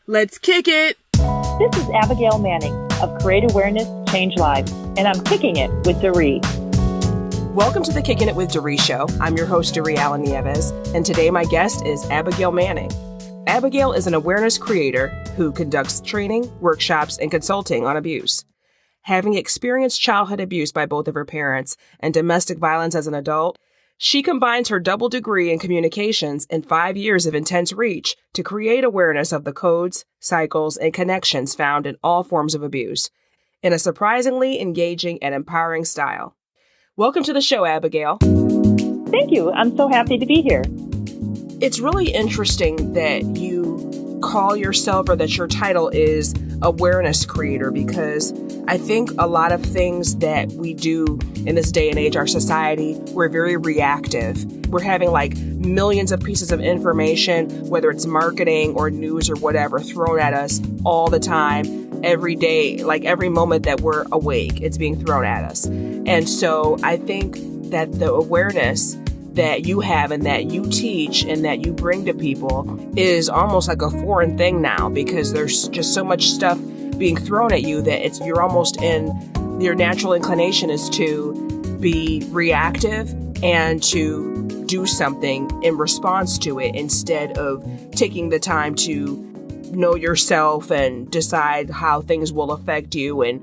Let's kick it. This is Abigail Manning of Create Awareness, Change Lives, and I'm kicking it with Daree. Welcome to the Kickin' It with Daree show. I'm your host, Daree Allen Nieves, and today my guest is Abigail Manning. Abigail is an awareness creator who conducts training, workshops, and consulting on abuse. Having experienced childhood abuse by both of her parents and domestic violence as an adult, she combines her double degree in communications and 5 years of intense reach to create awareness of the codes, cycles, and connections found in all forms of abuse in a surprisingly engaging and empowering style. Welcome to the show, Abigail. Thank you. I'm so happy to be here. It's really interesting that you call yourself, or that your title is Awareness Creator, because I think a lot of things that we do in this day and age, our society, we're very reactive. We're having like millions of pieces of information, whether it's marketing or news or whatever, thrown at us all the time, every day, like every moment that we're awake, it's being thrown at us. And so I think that the awareness that you have and that you teach and that you bring to people is almost like a foreign thing now, because there's just so much stuff being thrown at you that you're almost in, your natural inclination is to be reactive and to do something in response to it instead of taking the time to know yourself and decide how things will affect you and,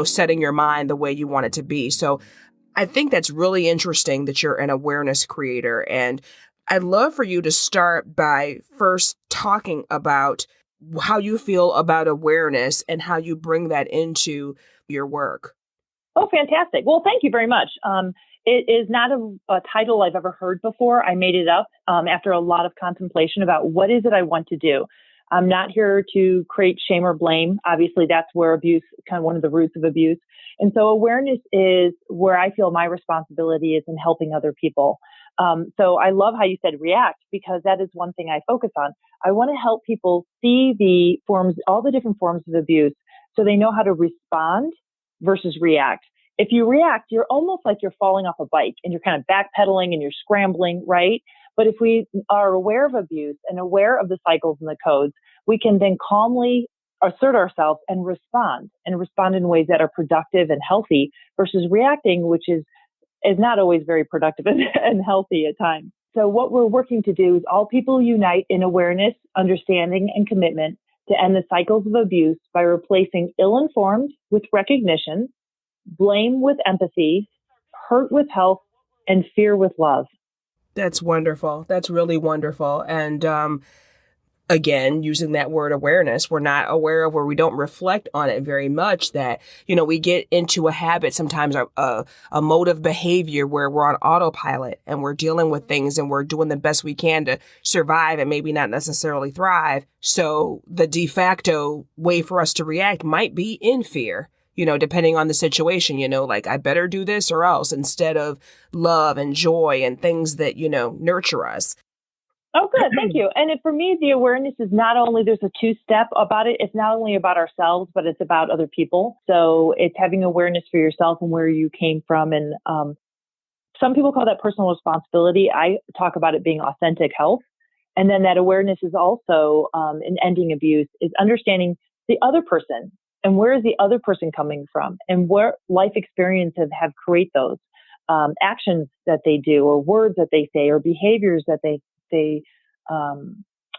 setting your mind the way you want it to be. So I think that's really interesting that you're an awareness creator. And I'd love for you to start by first talking about how you feel about awareness and how you bring that into your work. Oh, fantastic. Well, thank you very much. It is not a title I've ever heard before. I made it up after a lot of contemplation about what is it I want to do. I'm not here to create shame or blame. Obviously, that's where abuse, kind of one of the roots of abuse. And so awareness is where I feel my responsibility is in helping other people. So I love how you said react, because that is one thing I focus on. I want to help people see the forms, all the different forms of abuse, so they know how to respond versus react. If you react, you're almost like you're falling off a bike and you're kind of backpedaling and you're scrambling, right? But if we are aware of abuse and aware of the cycles and the codes, we can then calmly assert ourselves and respond in ways that are productive and healthy versus reacting, which is not always very productive and healthy at times. So what we're working to do is all people unite in awareness, understanding, and commitment to end the cycles of abuse by replacing ill-informed with recognition, blame with empathy, hurt with health, and fear with love. That's wonderful. That's really wonderful. And again, using that word awareness, we're not aware of, or we don't reflect on it very much, that, we get into a habit, sometimes a mode of behavior where we're on autopilot and we're dealing with things and we're doing the best we can to survive and maybe not necessarily thrive. So the de facto way for us to react might be in fear, depending on the situation, like I better do this or else, instead of love and joy and things that, nurture us. Oh, good. Thank you. And for me, the awareness is not only, there's a two-step about it. It's not only about ourselves, but it's about other people. So it's having awareness for yourself and where you came from. And some people call that personal responsibility. I talk about it being authentic health. And then that awareness is also in ending abuse, is understanding the other person and where is the other person coming from and where life experiences have created those actions that they do, or words that they say, or behaviors that they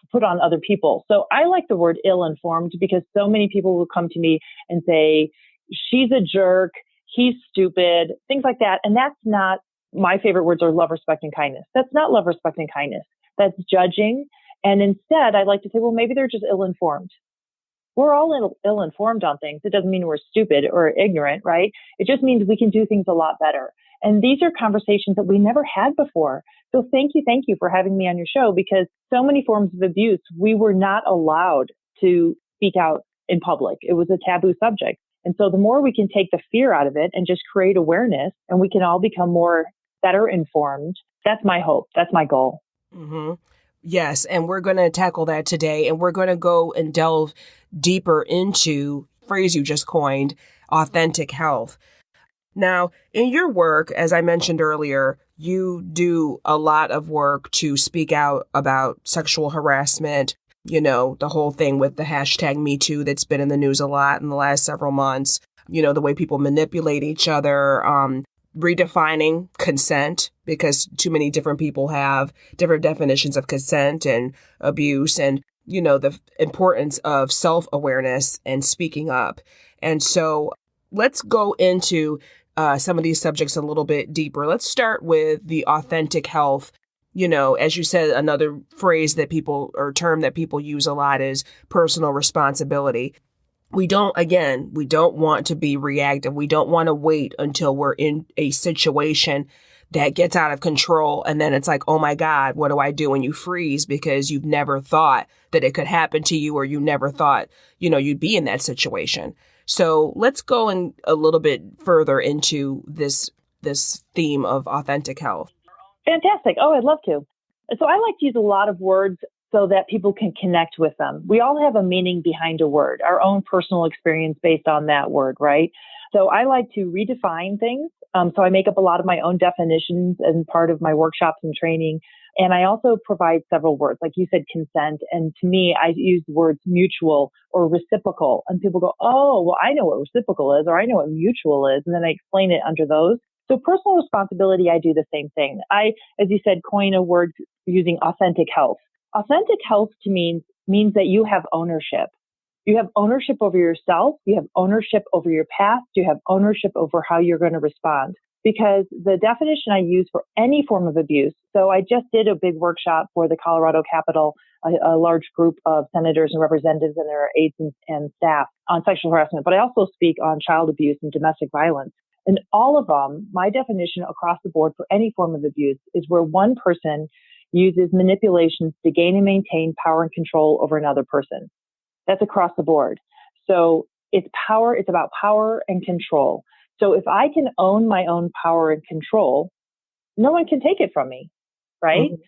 put on other people. So I like the word ill-informed, because so many people will come to me and say, she's a jerk, he's stupid, things like that. And that's not, my favorite words are love, respect, and kindness. That's not love, respect, and kindness. That's judging. And instead, I like to say, well, maybe they're just ill-informed. We're all ill-informed on things. It doesn't mean we're stupid or ignorant, right? It just means we can do things a lot better. And these are conversations that we never had before. So thank you for having me on your show, because so many forms of abuse, we were not allowed to speak out in public. It was a taboo subject. And so the more we can take the fear out of it and just create awareness, and we can all become better informed, that's my hope. That's my goal. Mm-hmm. Yes. And we're going to tackle that today. And we're going to go and delve deeper into the phrase you just coined, authentic health. Now, in your work, as I mentioned earlier, you do a lot of work to speak out about sexual harassment, the whole thing with the hashtag Me Too that's been in the news a lot in the last several months, the way people manipulate each other, redefining consent because too many different people have different definitions of consent and abuse and, the importance of self-awareness and speaking up. And so let's go into some of these subjects a little bit deeper. Let's start with the authentic health. As you said, another phrase that people or term that people use a lot is personal responsibility. We don't want to be reactive. We don't want to wait until we're in a situation that gets out of control. And then it's like, oh my God, what do I do? And you freeze because you've never thought that it could happen to you, or you never thought, you'd be in that situation. So let's go in a little bit further into this theme of authentic health. Fantastic. Oh, I'd love to. So I like to use a lot of words so that people can connect with them. We all have a meaning behind a word, our own personal experience based on that word, right? So I like to redefine things. So I make up a lot of my own definitions as part of my workshops and training. And I also provide several words, like you said, consent. And to me, I use the words mutual or reciprocal. And people go, oh, well, I know what reciprocal is, or I know what mutual is. And then I explain it under those. So personal responsibility, I do the same thing. I, as you said, coin a word using authentic health. Authentic health to me means that you have ownership. You have ownership over yourself. You have ownership over your past. You have ownership over how you're going to respond. Because the definition I use for any form of abuse, so I just did a big workshop for the Colorado Capitol, a large group of senators and representatives and their aides and staff on sexual harassment, but I also speak on child abuse and domestic violence. And all of them, my definition across the board for any form of abuse is where one person uses manipulations to gain and maintain power and control over another person. That's across the board. So it's power. It's about power and control. So if I can own my own power and control, no one can take it from me, right? Mm-hmm.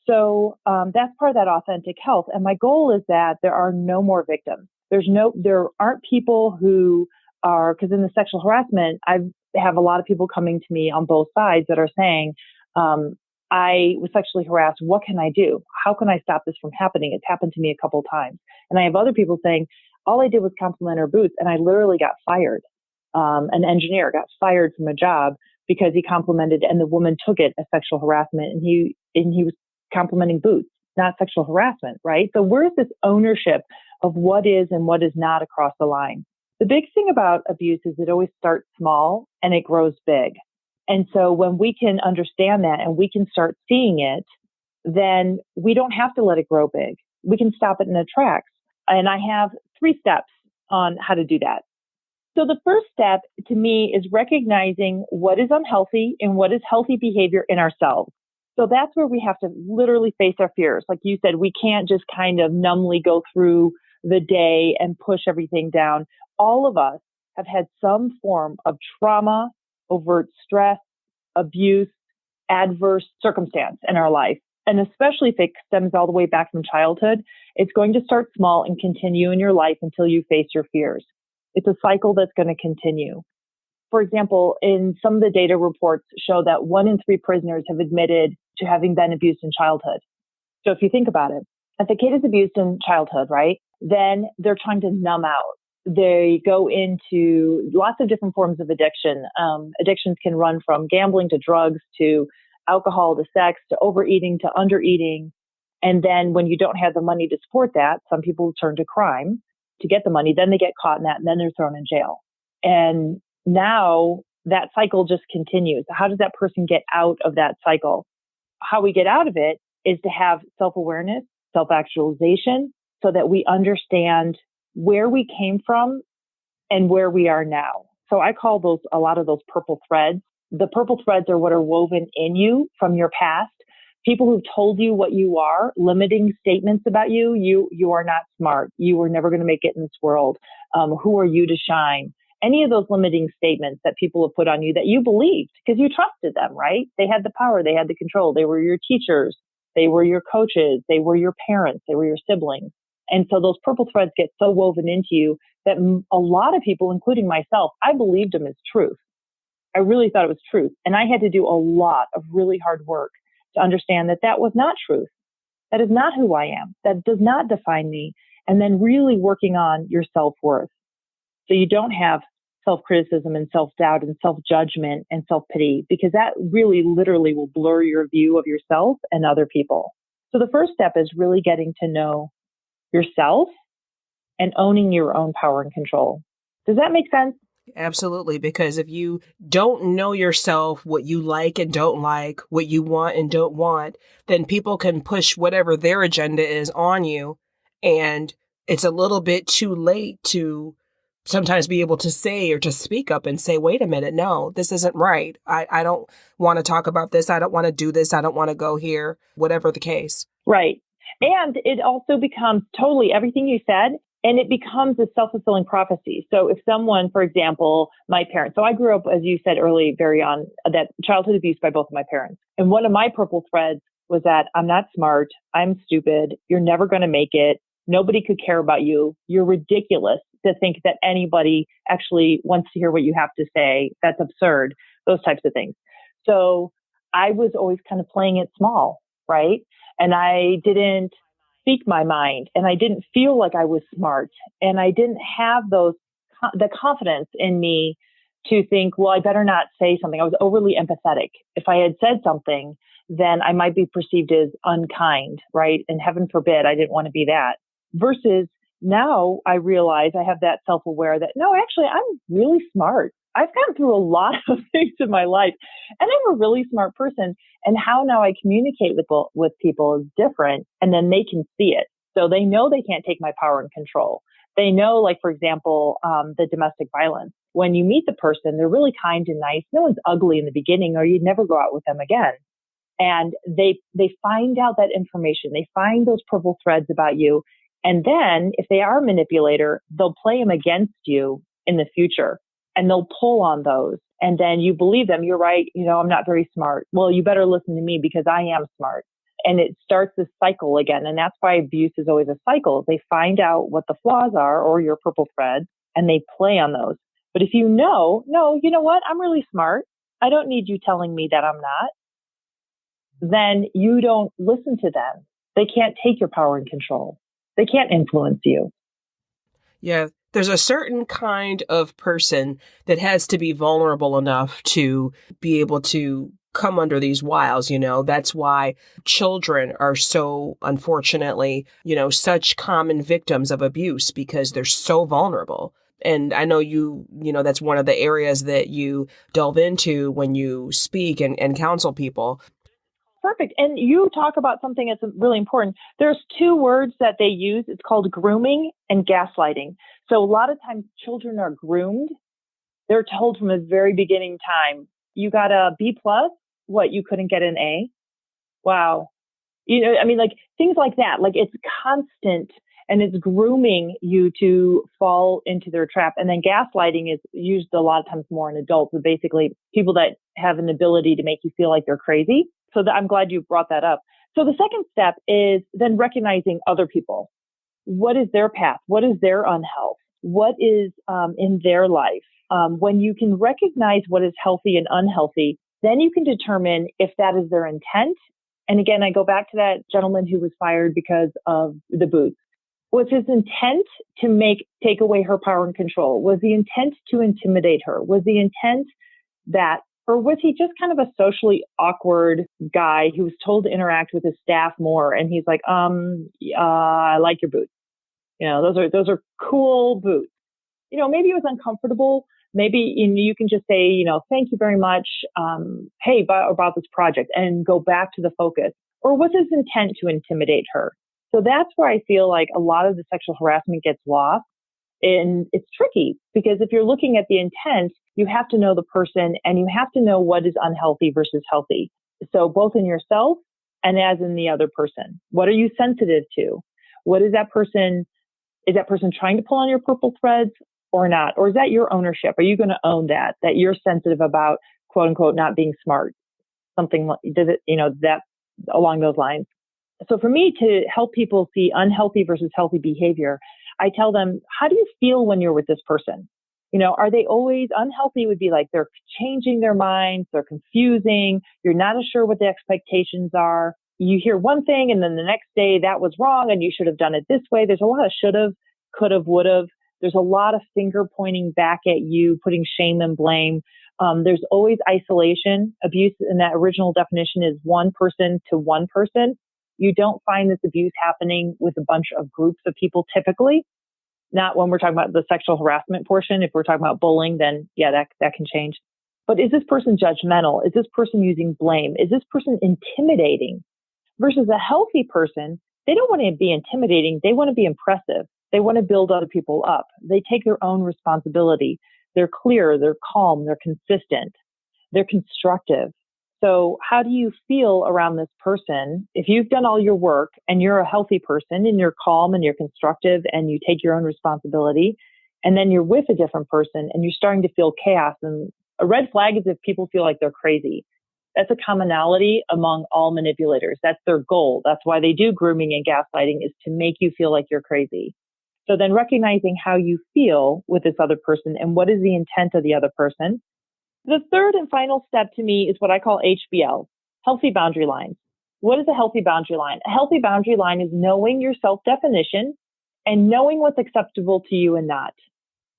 So that's part of that authentic health. And my goal is that there are no more victims. There aren't people who are, because in the sexual harassment, I have a lot of people coming to me on both sides that are saying, I was sexually harassed. What can I do? How can I stop this from happening? It's happened to me a couple of times. And I have other people saying, all I did was compliment her boots and I literally got fired. An engineer got fired from a job because he complimented, and the woman took it as sexual harassment, and he was complimenting boots, not sexual harassment, right? So where's this ownership of what is and what is not across the line? The big thing about abuse is it always starts small and it grows big. And so when we can understand that and we can start seeing it, then we don't have to let it grow big. We can stop it in its tracks. And I have 3 steps on how to do that. So the first step to me is recognizing what is unhealthy and what is healthy behavior in ourselves. So that's where we have to literally face our fears. Like you said, we can't just kind of numbly go through the day and push everything down. All of us have had some form of trauma, overt stress, abuse, adverse circumstance in our life. And especially if it stems all the way back from childhood, it's going to start small and continue in your life until you face your fears. It's a cycle that's going to continue. For example, in some of the data reports show that 1 in 3 prisoners have admitted to having been abused in childhood. So if you think about it, if a kid is abused in childhood, right, then they're trying to numb out. They go into lots of different forms of addiction. Addictions can run from gambling to drugs to alcohol to sex to overeating to undereating. And then when you don't have the money to support that, some people turn to crime to get the money. Then they get caught in that, and then they're thrown in jail. And now that cycle just continues. How does that person get out of that cycle? How we get out of it is to have self-awareness, self-actualization, so that we understand where we came from and where we are now. So I call a lot of those purple threads. The purple threads are what are woven in you from your past. People who've told you what you are, limiting statements about you. You are not smart. You were never going to make it in this world. Who are you to shine? Any of those limiting statements that people have put on you that you believed because you trusted them, right? They had the power. They had the control. They were your teachers. They were your coaches. They were your parents. They were your siblings. And so those purple threads get so woven into you that a lot of people, including myself, I believed them as truth. I really thought it was truth. And I had to do a lot of really hard work to understand that that was not truth. That is not who I am. That does not define me. And then really working on your self-worth. So you don't have self-criticism and self-doubt and self-judgment and self-pity, because that really literally will blur your view of yourself and other people. So the first step is really getting to know yourself and owning your own power and control. Does that make sense? Absolutely, because if you don't know yourself, what you like and don't like, what you want and don't want, then people can push whatever their agenda is on you. And it's a little bit too late to sometimes be able to say or to speak up and say, wait a minute, no, this isn't right. I don't want to talk about this. I don't want to do this. I don't want to go here, whatever the case. Right. And it also becomes totally everything you said, and it becomes a self-fulfilling prophecy. So if someone, for example, my parents, so I grew up, as you said early, very on that childhood abuse by both of my parents. And one of my purple threads was that I'm not smart. I'm stupid. You're never going to make it. Nobody could care about you. You're ridiculous to think that anybody actually wants to hear what you have to say. That's absurd. Those types of things. So I was always kind of playing it small, right? And I didn't speak my mind, and I didn't feel like I was smart, and I didn't have the confidence in me to think, well, I better not say something. I was overly empathetic. If I had said something, then I might be perceived as unkind, right? And heaven forbid, I didn't want to be that. Versus now I realize I have that self-aware that, no, actually, I'm really smart. I've gone through a lot of things in my life, and I'm a really smart person. And how now I communicate with people is different, and then they can see it. So they know they can't take my power and control. They know, like, for example, the domestic violence. When you meet the person, they're really kind and nice. No one's ugly in the beginning, or you'd never go out with them again. And they find out that information. They find those purple threads about you. And then if they are a manipulator, they'll play them against you in the future, and they'll pull on those. And then you believe them. You're right. I'm not very smart. Well, you better listen to me because I am smart. And it starts this cycle again. And that's why abuse is always a cycle. They find out what the flaws are, or your purple threads, and they play on those. But if you know, no, you know what? I'm really smart. I don't need you telling me that I'm not. Then you don't listen to them. They can't take your power and control. They can't influence you. Yeah. There's a certain kind of person that has to be vulnerable enough to be able to come under these wiles. That's why children are so, unfortunately, such common victims of abuse, because they're so vulnerable. And I know that's one of the areas that you delve into when you speak and counsel people. Perfect. And you talk about something that's really important. There's two words that they use. It's called grooming and gaslighting. So a lot of times children are groomed. They're told from a very beginning time, you got a B plus, what, you couldn't get an A? Wow. Things like that. Like, it's constant, and it's grooming you to fall into their trap. And then gaslighting is used a lot of times more in adults, but basically people that have an ability to make you feel like they're crazy. So I'm glad you brought that up. So the second step is then recognizing other people. What is their path? What is their unhealth? What is in their life? When you can recognize what is healthy and unhealthy, then you can determine if that is their intent. And again, I go back to that gentleman who was fired because of the boots. Was his intent to take away her power and control? Was the intent to intimidate her? Was the intent that, or was he just kind of a socially awkward guy who was told to interact with his staff more? And he's like, I like your boots. Those are cool boots. Maybe it was uncomfortable. Maybe you can just say, thank you very much. Hey, about this project, and go back to the focus. Or was his intent to intimidate her? So that's where I feel like a lot of the sexual harassment gets lost. And it's tricky, because if you're looking at the intent, you have to know the person, and you have to know what is unhealthy versus healthy. So both in yourself and as in the other person. What are you sensitive to? What is that person? Is that person trying to pull on your purple threads or not? Or is that your ownership? Are you going to own that you're sensitive about, quote unquote, not being smart? Something like, that along those lines. So for me to help people see unhealthy versus healthy behavior, I tell them, how do you feel when you're with this person? Are they always unhealthy? Would be like they're changing their minds, they're confusing, you're not as sure what the expectations are. you hear one thing and then the next day that was wrong and you should have done it this way. There's a lot of should have, could have, would have. There's a lot of finger pointing back at you, putting shame and blame. There's always isolation. Abuse in that original definition is one person to one person. You don't find this abuse happening with a bunch of groups of people typically. Not when we're talking about the sexual harassment portion. If we're talking about bullying, then yeah, that can change. But is this person judgmental? Is this person using blame? Is this person intimidating? Versus a healthy person, they don't want to be intimidating. They want to be impressive. They want to build other people up. They take their own responsibility. They're clear, they're calm, they're consistent, they're constructive. So how do you feel around this person? If you've done all your work and you're a healthy person and you're calm and you're constructive and you take your own responsibility, and then you're with a different person and you're starting to feel chaos, and a red flag is if people feel like they're crazy. That's a commonality among all manipulators. That's their goal. That's why they do grooming and gaslighting, is to make you feel like you're crazy. So then recognizing how you feel with this other person and what is the intent of the other person. The third and final step to me is what I call HBL, healthy boundary lines. What is a healthy boundary line? A healthy boundary line is knowing your self-definition and knowing what's acceptable to you and not,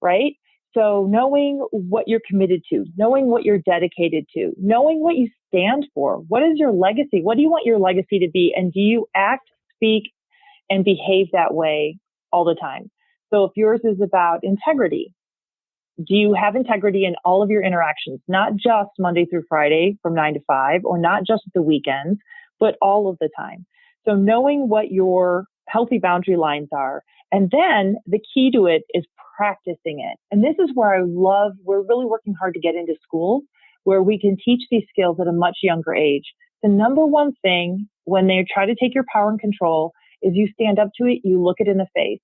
right? So knowing what you're committed to, knowing what you're dedicated to, knowing what you stand for. What is your legacy? What do you want your legacy to be? And do you act, speak, and behave that way all the time? So if yours is about integrity, do you have integrity in all of your interactions, not just Monday through Friday from 9 to 5, or not just the weekends, but all of the time? So knowing what your healthy boundary lines are. And then the key to it is practicing it. And this is where we're really working hard to get into schools where we can teach these skills at a much younger age. The number one thing when they try to take your power and control is you stand up to it, you look it in the face.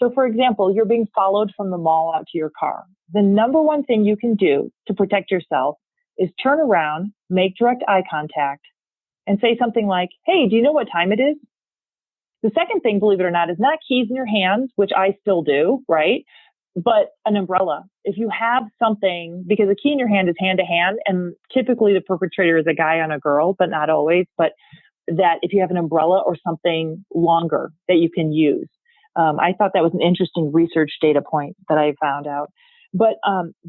So for example, you're being followed from the mall out to your car. The number one thing you can do to protect yourself is turn around, make direct eye contact, and say something like, hey, do you know what time it is? The second thing, believe it or not, is not keys in your hands, which I still do, right? But an umbrella. If you have something, because a key in your hand is hand to hand, and typically the perpetrator is a guy on a girl, but not always, but that if you have an umbrella or something longer that you can use. I thought that was an interesting research data point that I found out. But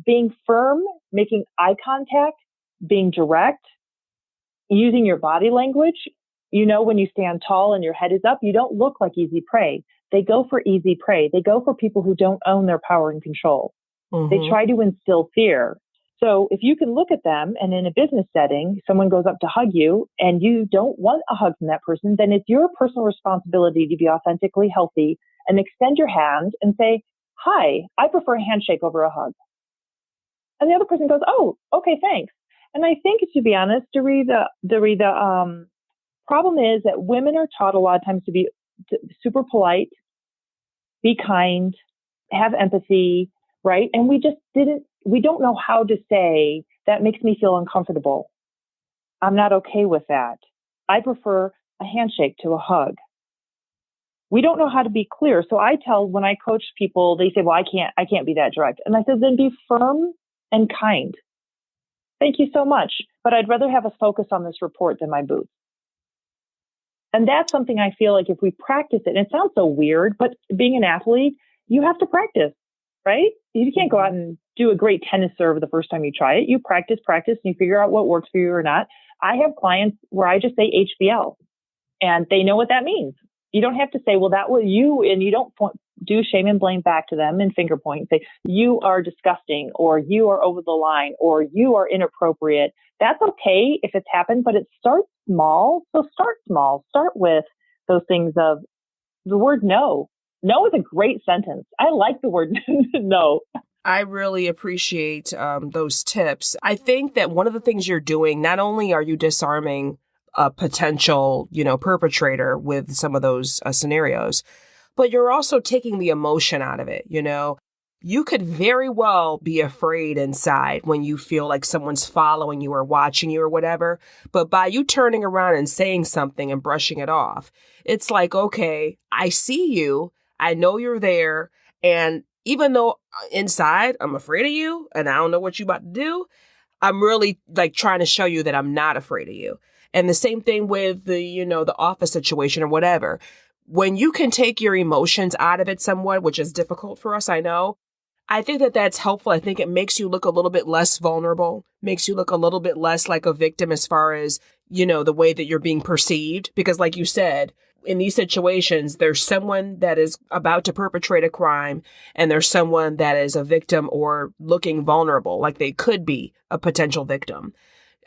being firm, making eye contact, being direct, using your body language. You know, when you stand tall and your head is up, you don't look like easy prey. They go for easy prey. They go for people who don't own their power and control. Mm-hmm. They try to instill fear. So if you can look at them, and in a business setting, someone goes up to hug you and you don't want a hug from that person, then it's your personal responsibility to be authentically healthy and extend your hand and say, hi, I prefer a handshake over a hug. And the other person goes, oh, okay, thanks. And I think, to be honest, Daree, the problem is that women are taught a lot of times to be super polite, be kind, have empathy, right? And we don't know how to say, that makes me feel uncomfortable. I'm not okay with that. I prefer a handshake to a hug. We don't know how to be clear. So when I coach people, they say, well, I can't be that direct. And I said, then be firm and kind. Thank you so much. But I'd rather have us focus on this report than my boots. And that's something I feel like if we practice it, and it sounds so weird, but being an athlete, you have to practice, right? You can't go out and do a great tennis serve the first time you try it. You practice, and you figure out what works for you or not. I have clients where I just say HBL, and they know what that means. You don't have to say, well, that was you, and you don't do shame and blame back to them and finger point and say, you are disgusting, or you are over the line, or you are inappropriate. That's okay if it's happened, but it starts small. So start small. Start with those things of the word no. No is a great sentence. I like the word no. I really appreciate those tips. I think that one of the things you're doing, not only are you disarming a potential, perpetrator with some of those scenarios, but you're also taking the emotion out of it. You could very well be afraid inside when you feel like someone's following you or watching you or whatever. But by you turning around and saying something and brushing it off, it's like, okay, I see you. I know you're there. And even though inside I'm afraid of you and I don't know what you're about to do, I'm really like trying to show you that I'm not afraid of you. And the same thing with the office situation or whatever. When you can take your emotions out of it somewhat, which is difficult for us, I know, I think that that's helpful. I think it makes you look a little bit less vulnerable, makes you look a little bit less like a victim as far as, the way that you're being perceived. Because like you said, in these situations, there's someone that is about to perpetrate a crime and there's someone that is a victim or looking vulnerable, like they could be a potential victim.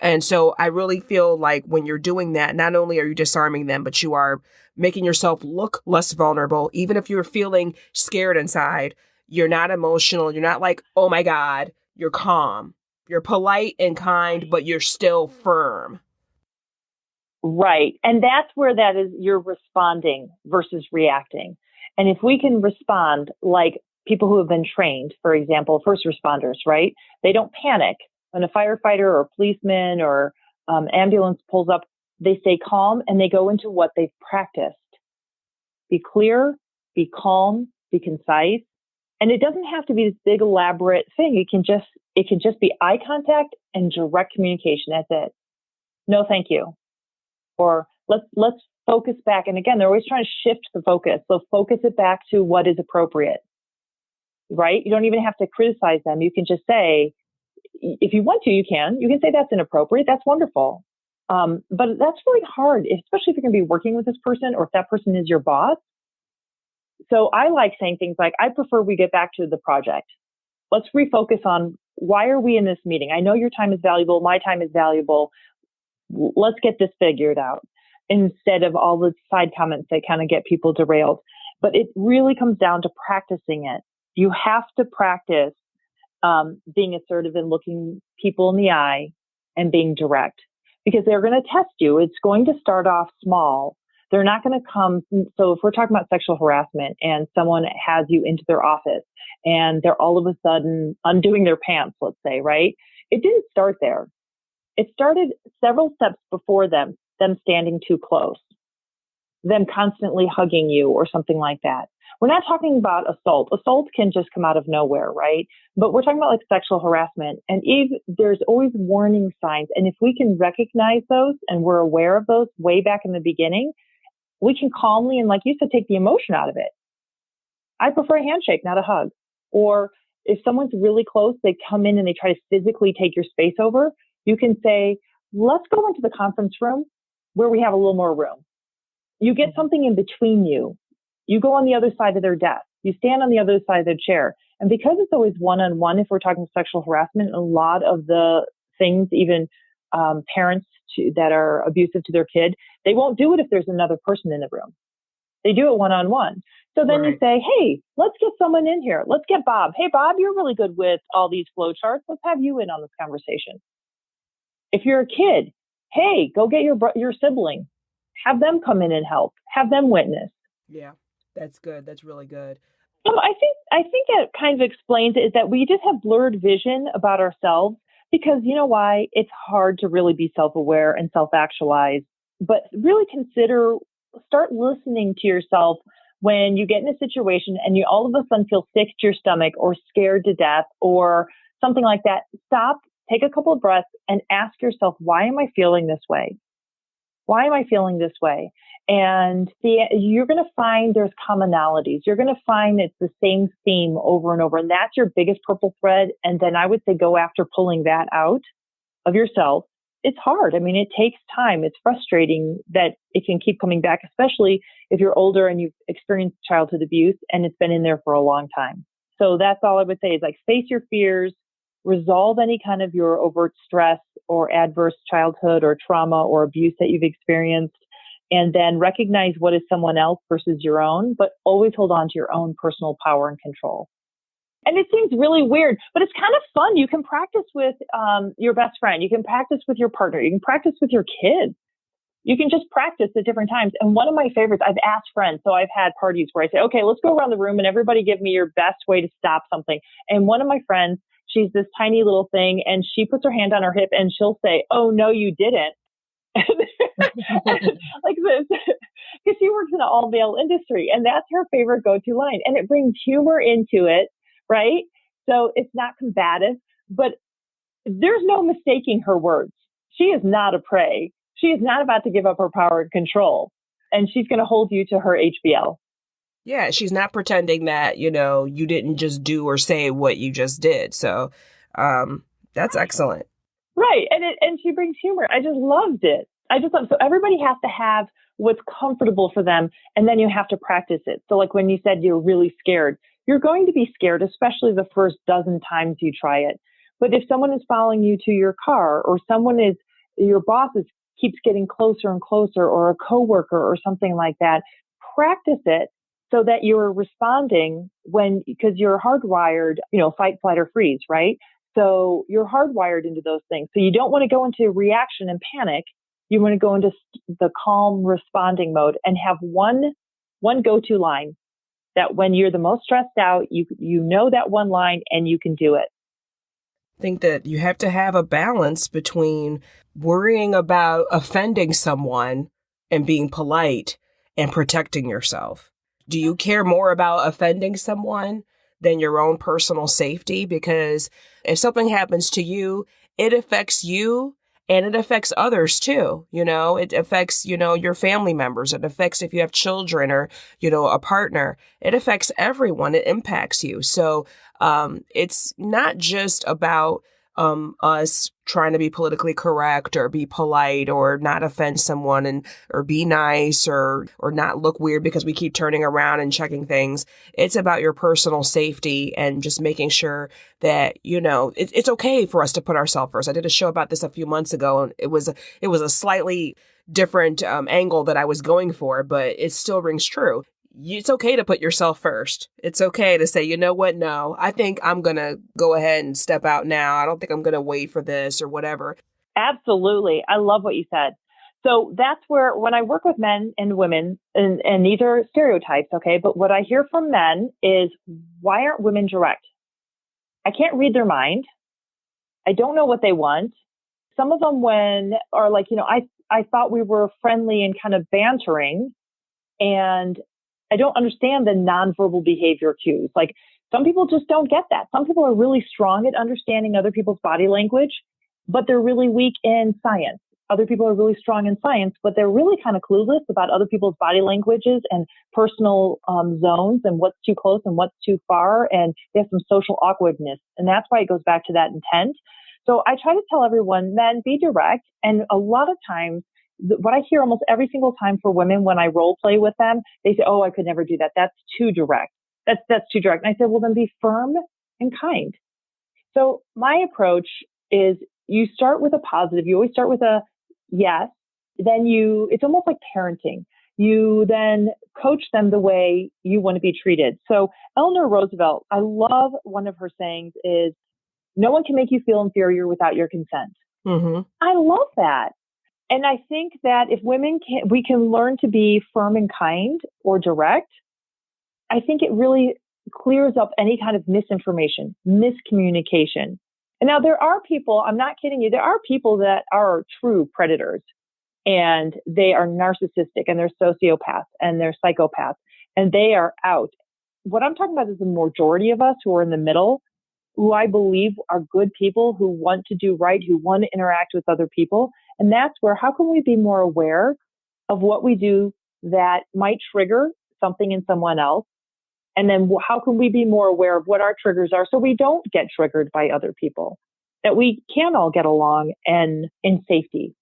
And so I really feel like when you're doing that, not only are you disarming them, but you are making yourself look less vulnerable. Even if you're feeling scared inside, you're not emotional. You're not like, oh my God, you're calm. You're polite and kind, but you're still firm. Right. And that's where that is, you're responding versus reacting. And if we can respond like people who have been trained, for example, first responders, right? They don't panic. When a firefighter or a policeman or ambulance pulls up, they stay calm and they go into what they've practiced. Be clear, be calm, be concise. And it doesn't have to be this big elaborate thing. It can just be eye contact and direct communication. That's it. No, thank you. Or let's focus back. And again, they're always trying to shift the focus. So focus it back to what is appropriate, right? You don't even have to criticize them. You can just say, if you want to, you can say that's inappropriate. That's wonderful. But that's really hard, especially if you're going to be working with this person or if that person is your boss. So I like saying things like, I prefer we get back to the project. Let's refocus on why are we in this meeting? I know your time is valuable. My time is valuable. Let's get this figured out instead of all the side comments that kind of get people derailed. But it really comes down to practicing it. You have to practice being assertive and looking people in the eye and being direct because they're going to test you. It's going to start off small. They're not going to come. So if we're talking about sexual harassment and someone has you into their office and they're all of a sudden undoing their pants, let's say, right? It didn't start there. It started several steps before them standing too close, them constantly hugging you or something like that. We're not talking about assault. Assault can just come out of nowhere, right? But we're talking about like sexual harassment. And there's always warning signs. And if we can recognize those and we're aware of those way back in the beginning, we can calmly and, like you said, take the emotion out of it. I prefer a handshake, not a hug. Or if someone's really close, they come in and they try to physically take your space over, you can say, let's go into the conference room where we have a little more room. You get something in between you. You go on the other side of their desk. You stand on the other side of their chair. And because it's always one-on-one, if we're talking sexual harassment, a lot of the things, even parents that are abusive to their kid, they won't do it if there's another person in the room. They do it one-on-one. So then you say, hey, let's get someone in here. Let's get Bob. Hey, Bob, you're really good with all these flow charts. Let's have you in on this conversation. If you're a kid, hey, go get your sibling. Have them come in and help. Have them witness. Yeah, that's good. That's really good. I think it kind of explains it is that we just have blurred vision about ourselves because you know why? It's hard to really be self-aware and self-actualize, but really start listening to yourself when you get in a situation and you all of a sudden feel sick to your stomach or scared to death or something like that. Stop, take a couple of breaths and ask yourself, why am I feeling this way? Why am I feeling this way? And you're going to find there's commonalities. You're going to find it's the same theme over and over. And that's your biggest purple thread. And then I would say go after pulling that out of yourself. It's hard. I mean, it takes time. It's frustrating that it can keep coming back, especially if you're older and you've experienced childhood abuse and it's been in there for a long time. So that's all I would say is like face your fears, resolve any kind of your overt stress or adverse childhood or trauma or abuse that you've experienced, and then recognize what is someone else versus your own, but always hold on to your own personal power and control. And it seems really weird, but it's kind of fun. You can practice with your best friend. You can practice with your partner. You can practice with your kids. You can just practice at different times. And one of my favorites, I've asked friends. So I've had parties where I say, okay, let's go around the room and everybody give me your best way to stop something. And one of my friends, she's this tiny little thing and she puts her hand on her hip and she'll say, oh, no, you didn't. Like this, because she works in an all-male industry and that's her favorite go-to line. And it brings humor into it, right? So it's not combative, but there's no mistaking her words. She is not a prey. She is not about to give up her power and control, and she's going to hold you to her HBL. Yeah, she's not pretending that, you didn't just do or say what you just did. So that's excellent. Right. And she brings humor. I just loved it. So everybody has to have what's comfortable for them, and then you have to practice it. So like when you said you're really scared, you're going to be scared, especially the first dozen times you try it. But if someone is following you to your car, or your boss keeps getting closer and closer, or a coworker or something like that, practice it so that you're responding because you're hardwired, fight, flight, or freeze, right? So you're hardwired into those things. So you don't want to go into reaction and panic. You want to go into the calm responding mode and have one go-to line that when you're the most stressed out, you know that one line and you can do it. I think that you have to have a balance between worrying about offending someone and being polite and protecting yourself. Do you care more about offending someone than your own personal safety? Because if something happens to you, it affects you and it affects others too. It affects, your family members. It affects if you have children or, a partner. It affects everyone. It impacts you. So it's not just about us trying to be politically correct or be polite or not offend someone or be nice or not look weird because we keep turning around and checking things. It's about your personal safety and just making sure that, it's okay for us to put ourselves first. I did a show about this a few months ago, and it was a slightly different angle that I was going for, but it still rings true. It's okay to put yourself first. It's okay to say, you know what? No, I think I'm going to go ahead and step out now. I don't think I'm going to wait for this or whatever. Absolutely. I love what you said. So that's where when I work with men and women, and these are stereotypes, okay? But what I hear from men is, why aren't women direct? I can't read their mind. I don't know what they want. Some of them are like, I thought we were friendly and kind of bantering, and I don't understand the nonverbal behavior cues. Like, some people just don't get that. Some people are really strong at understanding other people's body language, but they're really weak in science. Other people are really strong in science, but they're really kind of clueless about other people's body languages and personal zones and what's too close and what's too far. And they have some social awkwardness. And that's why it goes back to that intent. So I try to tell everyone, men, be direct. And a lot of times, what I hear almost every single time for women when I role play with them, they say, oh, I could never do that. That's too direct. That's too direct. And I said, well, then be firm and kind. So my approach is, you start with a positive. You always start with a yes. Then it's almost like parenting. You then coach them the way you want to be treated. So Eleanor Roosevelt, I love one of her sayings is, no one can make you feel inferior without your consent. Mm-hmm. I love that. And I think that if we can learn to be firm and kind or direct, I think it really clears up any kind of misinformation, miscommunication. And now there are people, I'm not kidding you, there are people that are true predators, and they are narcissistic, and they're sociopaths, and they're psychopaths, and they are out. What I'm talking about is the majority of us who are in the middle, who I believe are good people who want to do right, who want to interact with other people. And that's where, how can we be more aware of what we do that might trigger something in someone else? And then how can we be more aware of what our triggers are so we don't get triggered by other people, that we can all get along and in safety?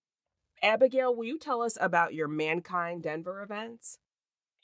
Abigail, will you tell us about your Mankind Denver events?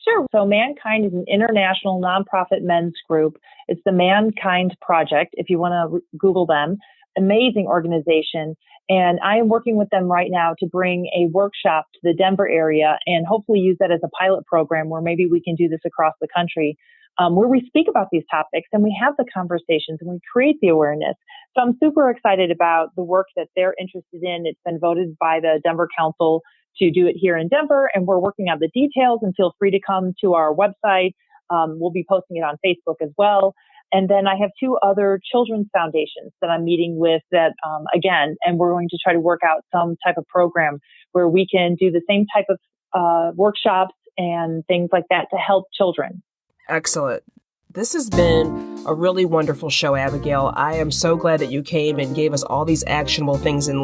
Sure. So Mankind is an international nonprofit men's group. It's the Mankind Project, if you want to Google them. Amazing organization. And I am working with them right now to bring a workshop to the Denver area and hopefully use that as a pilot program where maybe we can do this across the country, where we speak about these topics and we have the conversations and we create the awareness. So I'm super excited about the work that they're interested in. It's been voted by the Denver Council to do it here in Denver, and we're working on the details, and feel free to come to our website. We'll be posting it on Facebook as well. And then I have two other children's foundations that I'm meeting with that, again, and we're going to try to work out some type of program where we can do the same type of workshops and things like that to help children. Excellent. This has been a really wonderful show, Abigail. I am so glad that you came and gave us all these actionable things and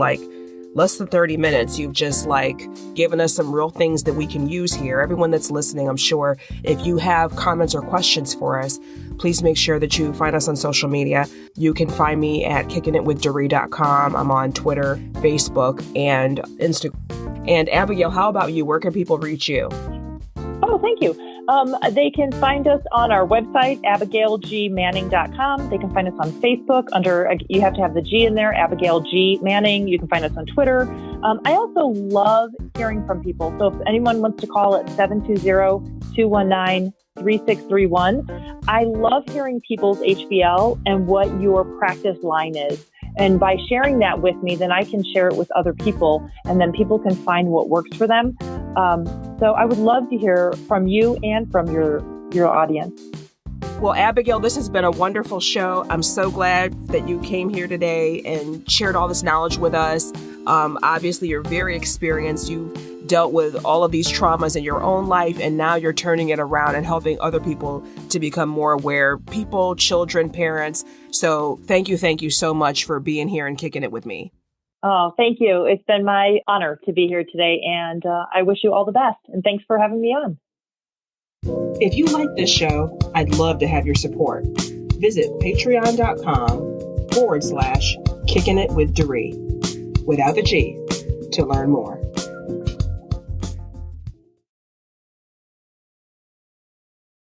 less than 30 minutes, you've just given us some real things that we can use here. Everyone that's listening, I'm sure if you have comments or questions for us, please make sure that you find us on social media. You can find me at kickinitwithdaree.com. I'm on Twitter, Facebook, and Instagram. And Abigail, how about you? Where can people reach you? Oh, thank you. They can find us on our website, abigailgmanning.com. They can find us on Facebook under, you have to have the G in there, Abigail G. Manning. You can find us on Twitter. I also love hearing from people. So if anyone wants to call at 720-219-3631, I love hearing people's HBL and what your practice line is. And by sharing that with me, then I can share it with other people, and then people can find what works for them. So I would love to hear from you and from your audience. Well, Abigail, this has been a wonderful show. I'm so glad that you came here today and shared all this knowledge with us. Obviously, you're very experienced. You've dealt with all of these traumas in your own life, and now you're turning it around and helping other people to become more aware, people, children, parents. So thank you so much for being here and kicking it with me. Oh, thank you. It's been my honor to be here today, and I wish you all the best. And thanks for having me on. If you like this show, I'd love to have your support. Visit patreon.com/kickinitwithdaree without the G to learn more.